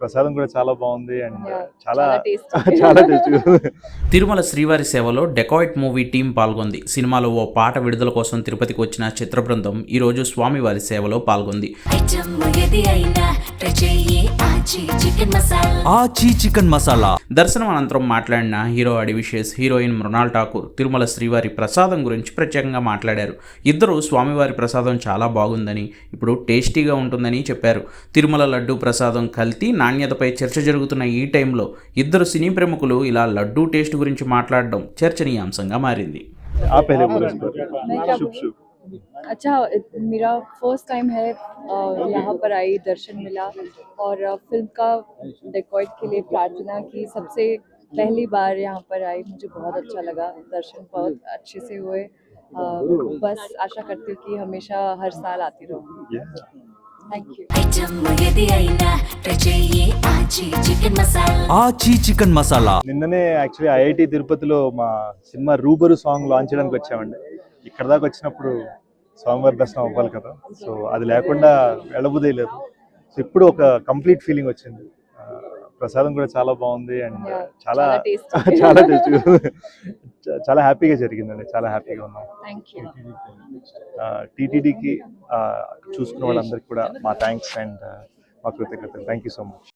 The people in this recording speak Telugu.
ప్రసాదం కూడా చాలా బాగుంది అండ్ చాలా చాలా టేస్టీ. చాలా టేస్టీగా ఉంది. తిరుమల శ్రీవారి సేవలో డెకాయిట్ మూవీ టీం పాల్గొంది. సినిమాలో ఓ పాట విడుదల కోసం తిరుపతికి వచ్చిన చిత్ర బృందం ఈరోజు స్వామివారి సేవలో పాల్గొంది. ఆచి చికెన్ మసాలా దర్శనం అనంతరం మాట్లాడిన హీరో అడివిషేస్, హీరోయిన్ మృణాల్ ఠాకూర్ తిరుమల శ్రీవారి ప్రసాదం గురించి ప్రత్యేకంగా మాట్లాడారు. ఇద్దరు స్వామివారి ప్రసాదం చాలా బాగుందని, ఇప్పుడు టేస్టీగా ఉంటుందని చెప్పారు. తిరుమల లడ్డూ ప్రసాదం కల్తీ నాణ్యతపై చర్చ జరుగుతున్న ఈ టైంలో ఇద్దరు సినీ ప్రముఖులు ఇలా లడ్డూ టేస్ట్ గురించి మాట్లాడడం చర్చనీయాంశంగా మారింది. अच्छा, मेरा फर्स्ट टाइम है यहाँ पर आई, दर्शन मिला और फिल्म का डेकॉइट के लिए प्रार्थना की। सबसे पहली बार यहाँ पर आई, मुझे बहुत अच्छा लगा, दर्शन बहुत अच्छे से हुए। बस आशा करती हूँ कि हमेशा हर साल आती रहूँगी। Thank you. ఆచి చికెన్ మసాలా నిన్ననే యాక్చువల్లీ ఐఐటి తిరుపతిలో మా సినిమా రూబరు సాంగ్ లాంచ్ చేయడానికి వచ్చామండి. ఇక్కడ దాకా వచ్చినప్పుడు స్వామివారి దర్శనం అవ్వాలి కదా, సో అది లేకుండా వెళ్ళబుదే లేదు. సో ఇప్పుడు ఒక కంప్లీట్ ఫీలింగ్ వచ్చింది. ప్రసాదం కూడా చాలా బాగుంది అండ్ చాలా tasty. చాలా టేస్టీగా ఉంది. చాలా హ్యాపీగా జరిగిందండి, చాలా హ్యాపీగా ఉన్నాం. Thank you. టీటీడీకి చూసుకున్న వాళ్ళందరికీ కూడా మా థ్యాంక్స్ అండ్ మా కృతజ్ఞతలు. Thank you so much.